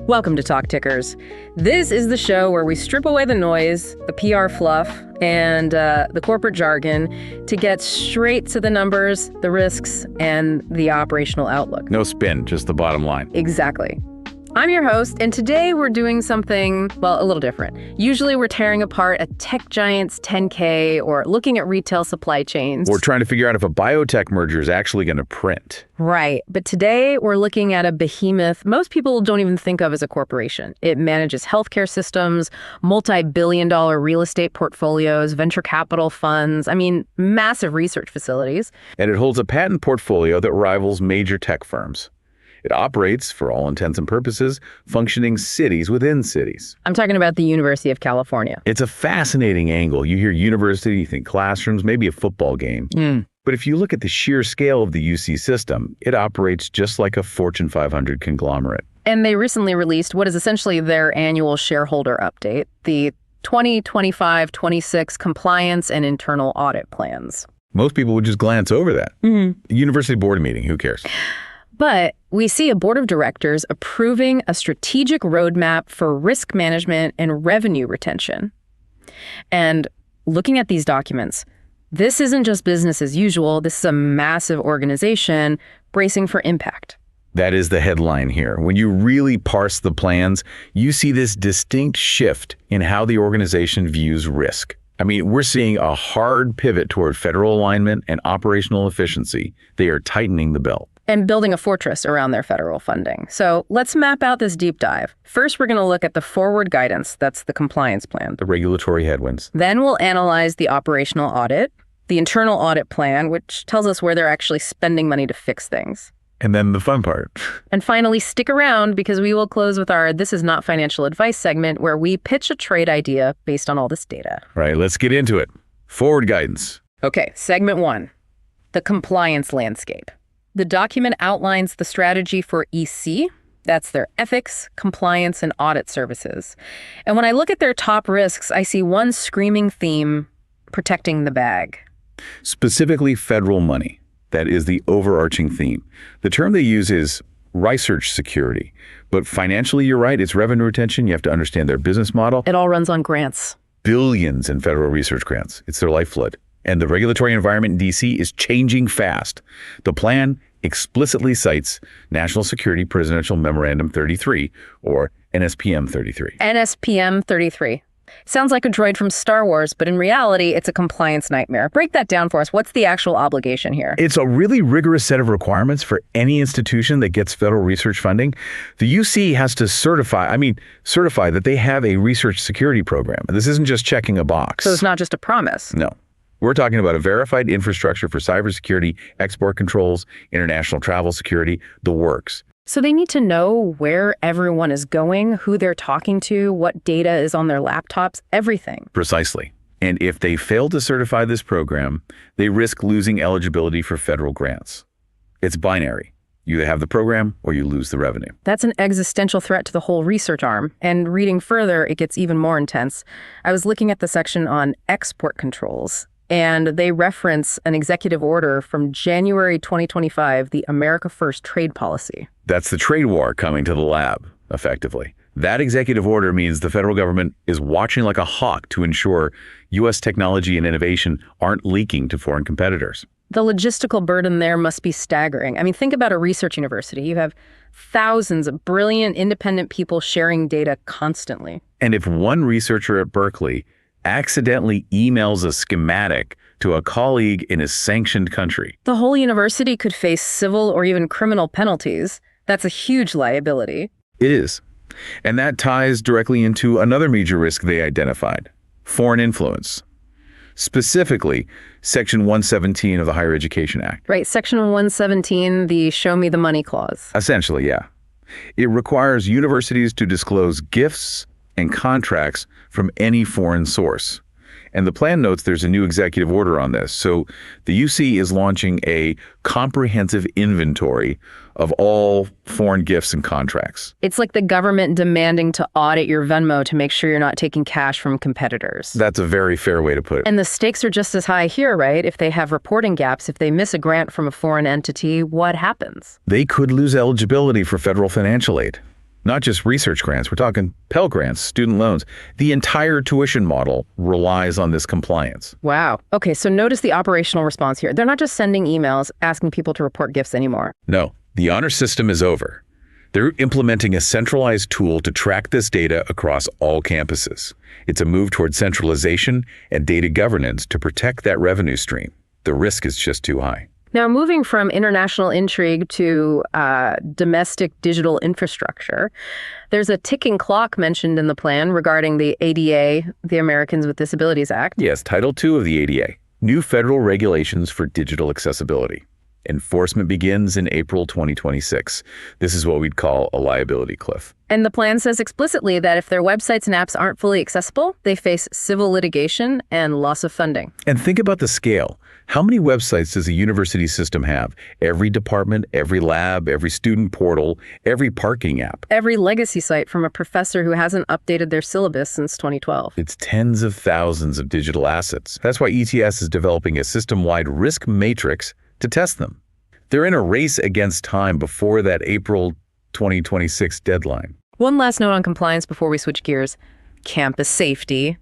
Welcome to Talk Tickers. This is the show where we strip away the noise, the PR fluff, and the corporate jargon to get straight to the numbers, the risks, and the operational outlook. No spin, just the bottom line. Exactly. I'm your host, and today we're doing something, well, a little different. Usually we're tearing apart a tech giant's 10K or looking at retail supply chains. We're trying to figure out if a biotech merger is actually going to print. Right. But today we're looking at a behemoth most people don't even think of as a corporation. It manages healthcare systems, multi-billion-dollar real estate portfolios, venture capital funds, massive research facilities. And it holds a patent portfolio that rivals major tech firms. It operates, for all intents and purposes, functioning cities within cities. I'm talking about the University of California. It's a fascinating angle. You hear university, you think classrooms, maybe a football game. But if you look at the sheer scale of the UC system, it operates just like a Fortune 500 conglomerate. And they recently released what is essentially their annual shareholder update, the 2025-26 compliance and internal audit plans. Most people would just glance over that. University board meeting, who cares? But we see a board of directors approving a strategic roadmap for risk management and revenue retention. And looking at these documents, this isn't just business as usual. This is a massive organization bracing for impact. That is the headline here. When you really parse the plans, you see this distinct shift in how the organization views risk. We're seeing a hard pivot toward federal alignment and operational efficiency. They are tightening the belt. And building a fortress around their federal funding. So let's map out this deep dive. First, we're going to look at the forward guidance. That's the compliance plan. The regulatory headwinds. Then we'll analyze the operational audit, the internal audit plan, which tells us where they're actually spending money to fix things. And then the fun part. And finally, stick around because we will close with our This Is Not Financial Advice segment where we pitch a trade idea based on all this data. Right, let's get into it. Forward guidance. Okay, segment 1, the compliance landscape. The document outlines the strategy for EC. That's their ethics, compliance, and audit services. And when I look at their top risks, I see one screaming theme: protecting the bag. Specifically federal money. That is the overarching theme. The term they use is research security. But financially, you're right, it's revenue retention. You have to understand their business model. It all runs on grants. Billions in federal research grants. It's their lifeblood. And the regulatory environment in D.C. is changing fast. The plan explicitly cites National Security Presidential Memorandum 33, or NSPM 33. NSPM 33. Sounds like a droid from Star Wars, but in reality, it's a compliance nightmare. Break that down for us. What's the actual obligation here? It's a really rigorous set of requirements for any institution that gets federal research funding. The UC has to certify that they have a research security program. This isn't just checking a box. So it's not just a promise. No. We're talking about a verified infrastructure for cybersecurity, export controls, international travel security, the works. So they need to know where everyone is going, who they're talking to, what data is on their laptops, everything. Precisely. And if they fail to certify this program, they risk losing eligibility for federal grants. It's binary. You either have the program or you lose the revenue. That's an existential threat to the whole research arm. And reading further, it gets even more intense. I was looking at the section on export controls, and they reference an executive order from January 2025, the America First trade policy. That's the trade war coming to the lab, effectively. That executive order means the federal government is watching like a hawk to ensure U.S. technology and innovation aren't leaking to foreign competitors. The logistical burden there must be staggering. Think about a research university. You have thousands of brilliant, independent people sharing data constantly. And if one researcher at Berkeley accidentally emails a schematic to a colleague in a sanctioned country, the whole university could face civil or even criminal penalties. That's a huge liability. It is. And that ties directly into another major risk they identified: foreign influence. Specifically, Section 117 of the Higher Education Act. Right, Section 117, the Show Me the Money clause. Essentially, yeah. It requires universities to disclose gifts and contracts from any foreign source. And the plan notes there's a new executive order on this. So the UC is launching a comprehensive inventory of all foreign gifts and contracts. It's like the government demanding to audit your Venmo to make sure you're not taking cash from competitors. That's a very fair way to put it. And the stakes are just as high here, right? If they have reporting gaps, if they miss a grant from a foreign entity, what happens? They could lose eligibility for federal financial aid. Not just research grants, we're talking Pell Grants, student loans. The entire tuition model relies on this compliance. Wow. Okay, so notice the operational response here. They're not just sending emails asking people to report gifts anymore. No, the honor system is over. They're implementing a centralized tool to track this data across all campuses. It's a move toward centralization and data governance to protect that revenue stream. The risk is just too high. Now, moving from international intrigue to domestic digital infrastructure, there's a ticking clock mentioned in the plan regarding the ADA, the Americans with Disabilities Act. Yes, Title II of the ADA, new federal regulations for digital accessibility. Enforcement begins in April 2026. This is what we'd call a liability cliff. And the plan says explicitly that if their websites and apps aren't fully accessible, they face civil litigation and loss of funding. And think about the scale. How many websites does a university system have? Every department, every lab, every student portal, every parking app. Every legacy site from a professor who hasn't updated their syllabus since 2012. It's tens of thousands of digital assets. That's why ETS is developing a system-wide risk matrix to test them. They're in a race against time before that April 2026 deadline. One last note on compliance before we switch gears. Campus safety.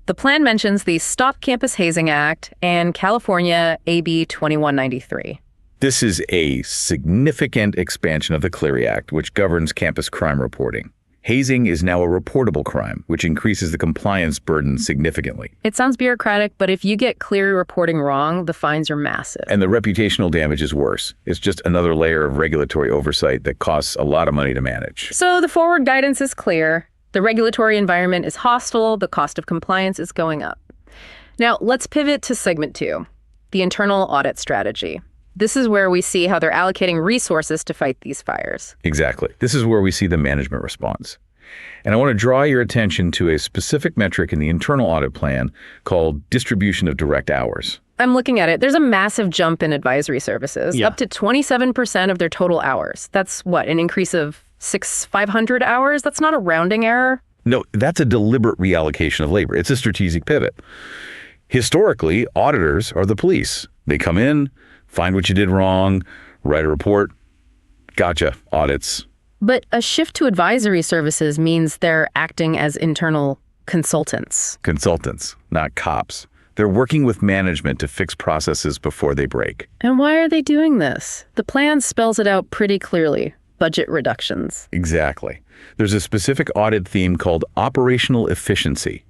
The plan mentions the Stop Campus Hazing Act and California AB 2193. This is a significant expansion of the Clery Act, which governs campus crime reporting. Hazing is now a reportable crime, which increases the compliance burden significantly. It sounds bureaucratic, but if you get Clery reporting wrong, the fines are massive. And the reputational damage is worse. It's just another layer of regulatory oversight that costs a lot of money to manage. So the forward guidance is clear. The regulatory environment is hostile. The cost of compliance is going up. Now, let's pivot to segment 2, the internal audit strategy. This is where we see how they're allocating resources to fight these fires. Exactly. This is where we see the management response. And I want to draw your attention to a specific metric in the internal audit plan called distribution of direct hours. I'm looking at it. There's a massive jump in advisory services, up to 27% of their total hours. That's what, an increase of 500 hours? That's not a rounding error. No, that's a deliberate reallocation of labor. It's a strategic pivot. Historically, auditors are the police. They come in, find what you did wrong, write a report, gotcha, audits. But a shift to advisory services means they're acting as internal consultants. Consultants, not cops. They're working with management to fix processes before they break. And why are they doing this? The plan spells it out pretty clearly. Budget reductions. Exactly. There's a specific audit theme called operational efficiency.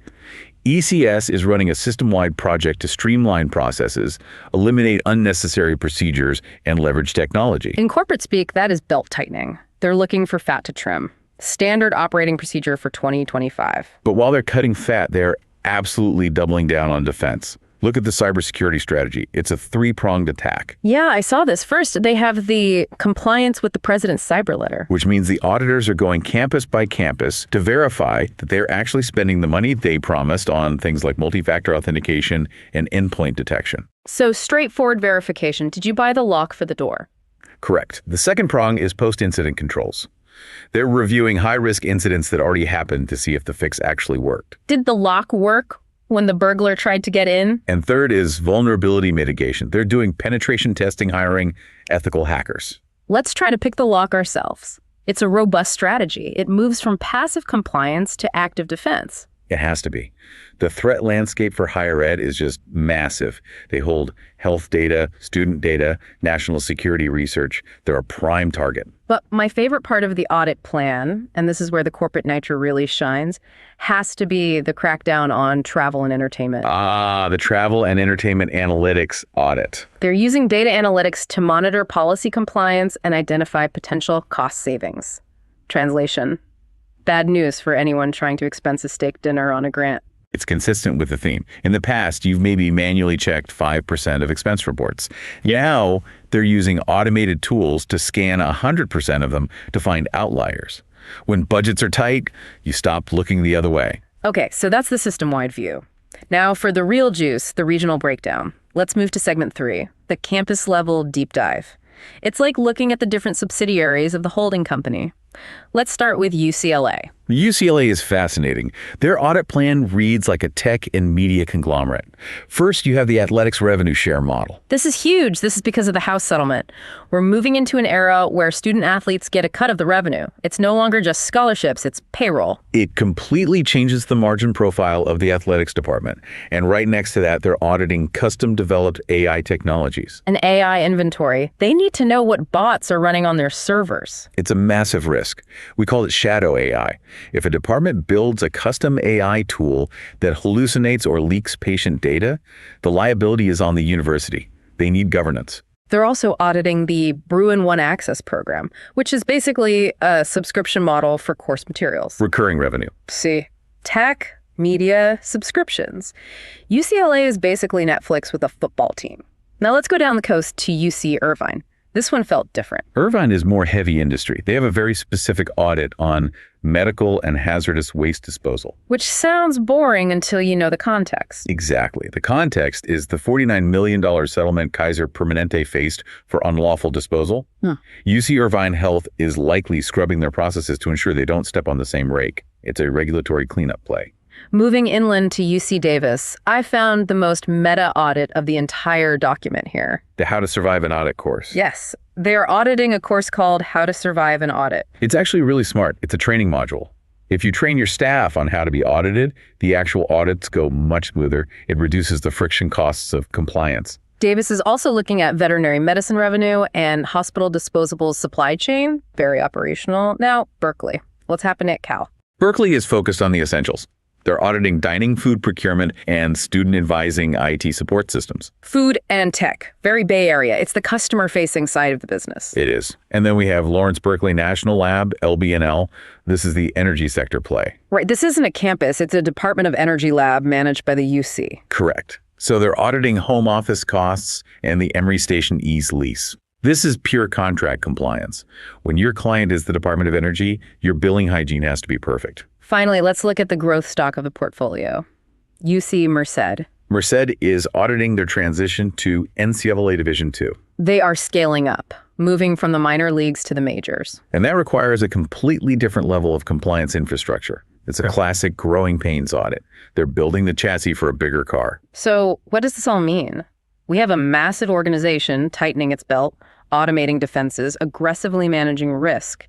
ECS is running a system-wide project to streamline processes, eliminate unnecessary procedures, and leverage technology. In corporate speak, that is belt tightening. They're looking for fat to trim. Standard operating procedure for 2025. But while they're cutting fat, they're absolutely doubling down on defense. Look at the cybersecurity strategy. It's a three-pronged attack. Yeah, I saw this. First, they have the compliance with the president's cyber letter. Which means the auditors are going campus by campus to verify that they're actually spending the money they promised on things like multi-factor authentication and endpoint detection. So straightforward verification. Did you buy the lock for the door? Correct. The second prong is post-incident controls. They're reviewing high-risk incidents that already happened to see if the fix actually worked. Did the lock work when the burglar tried to get in? And third is vulnerability mitigation. They're doing penetration testing, hiring ethical hackers. Let's try to pick the lock ourselves. It's a robust strategy. It moves from passive compliance to active defense. It has to be. The threat landscape for higher ed is just massive. They hold health data, student data, national security research. They're a prime target. But my favorite part of the audit plan, and this is where the corporate nitro really shines, has to be the crackdown on travel and entertainment. The travel and entertainment analytics audit. They're using data analytics to monitor policy compliance and identify potential cost savings. Translation: bad news for anyone trying to expense a steak dinner on a grant. It's consistent with the theme. In the past, you've maybe manually checked 5% of expense reports. Now, they're using automated tools to scan 100% of them to find outliers. When budgets are tight, you stop looking the other way. Okay, so that's the system-wide view. Now for the real juice, the regional breakdown. Let's move to segment 3, the campus-level deep dive. It's like looking at the different subsidiaries of the holding company. Let's start with UCLA. UCLA is fascinating. Their audit plan reads like a tech and media conglomerate. First, you have the athletics revenue share model. This is huge. This is because of the House settlement. We're moving into an era where student athletes get a cut of the revenue. It's no longer just scholarships, it's payroll. It completely changes the margin profile of the athletics department. And right next to that, they're auditing custom-developed AI technologies. An AI inventory. They need to know what bots are running on their servers. It's a massive risk. We call it shadow AI. If a department builds a custom AI tool that hallucinates or leaks patient data, the liability is on the university. They need governance. They're also auditing the Bruin One Access program, which is basically a subscription model for course materials. Recurring revenue. See, tech, media, subscriptions. UCLA is basically Netflix with a football team. Now let's go down the coast to UC Irvine. This one felt different. Irvine is more heavy industry. They have a very specific audit on medical and hazardous waste disposal. Which sounds boring until you know the context. Exactly. The context is the $49 million settlement Kaiser Permanente faced for unlawful disposal. UC Irvine Health is likely scrubbing their processes to ensure they don't step on the same rake. It's a regulatory cleanup play. Moving inland to UC Davis, I found the most meta audit of the entire document here. The How to Survive an Audit course. Yes, they're auditing a course called How to Survive an Audit. It's actually really smart. It's a training module. If you train your staff on how to be audited, the actual audits go much smoother. It reduces the friction costs of compliance. Davis is also looking at veterinary medicine revenue and hospital disposables supply chain. Very operational. Now, Berkeley. What's happening at Cal? Berkeley is focused on the essentials. They're auditing dining food procurement and student advising IT support systems. Food and tech. Very Bay Area. It's the customer-facing side of the business. It is. And then we have Lawrence Berkeley National Lab, LBNL. This is the energy sector play. Right. This isn't a campus. It's a Department of Energy lab managed by the UC. Correct. So they're auditing home office costs and the Emory Station East lease. This is pure contract compliance. When your client is the Department of Energy, your billing hygiene has to be perfect. Finally, let's look at the growth stock of the portfolio. UC Merced. Merced is auditing their transition to NCAA Division II. They are scaling up, moving from the minor leagues to the majors. And that requires a completely different level of compliance infrastructure. It's a classic growing pains audit. They're building the chassis for a bigger car. So what does this all mean? We have a massive organization tightening its belt, automating defenses, aggressively managing risk.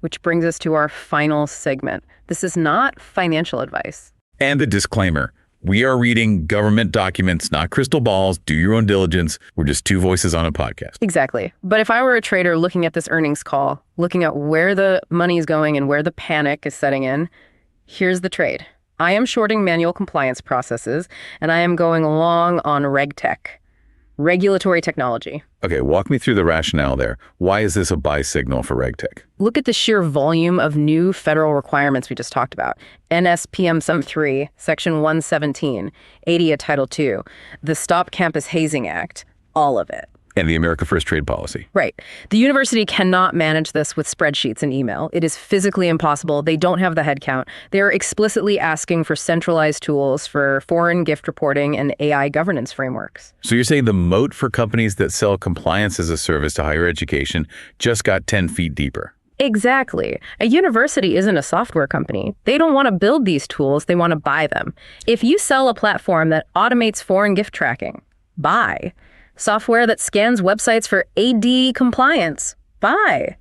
Which brings us to our final segment. This is not financial advice. And the disclaimer. We are reading government documents, not crystal balls. Do your own diligence. We're just two voices on a podcast. Exactly. But if I were a trader looking at this earnings call, looking at where the money is going and where the panic is setting in, here's the trade. I am shorting manual compliance processes, and I am going long on RegTech, regulatory technology. Okay, walk me through the rationale there. Why is this a buy signal for RegTech? Look at the sheer volume of new federal requirements we just talked about. NSPM Sum 3, Section 117, ADA Title II, the Stop Campus Hazing Act, all of it. And the America First Trade Policy. Right. The university cannot manage this with spreadsheets and email. It is physically impossible. They don't have the headcount. They are explicitly asking for centralized tools for foreign gift reporting and AI governance frameworks. So you're saying the moat for companies that sell compliance as a service to higher education just got 10 feet deeper? Exactly. A university isn't a software company. They don't want to build these tools. They want to buy them. If you sell a platform that automates foreign gift tracking, buy. Software that scans websites for AD compliance, buy.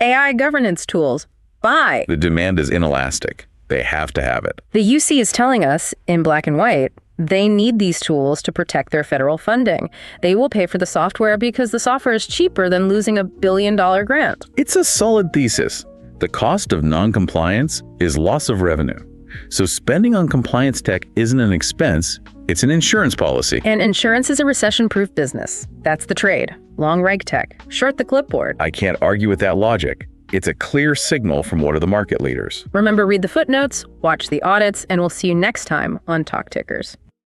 AI governance tools, buy. The demand is inelastic. They have to have it. The UC is telling us, in black and white, they need these tools to protect their federal funding. They will pay for the software because the software is cheaper than losing a $1 billion grant. It's a solid thesis. The cost of non-compliance is loss of revenue. So spending on compliance tech isn't an expense, it's an insurance policy. And insurance is a recession-proof business. That's the trade. Long RegTech, short the clipboard. I can't argue with that logic. It's a clear signal from one of the market leaders. Remember, read the footnotes, watch the audits, and we'll see you next time on Talk Tickers.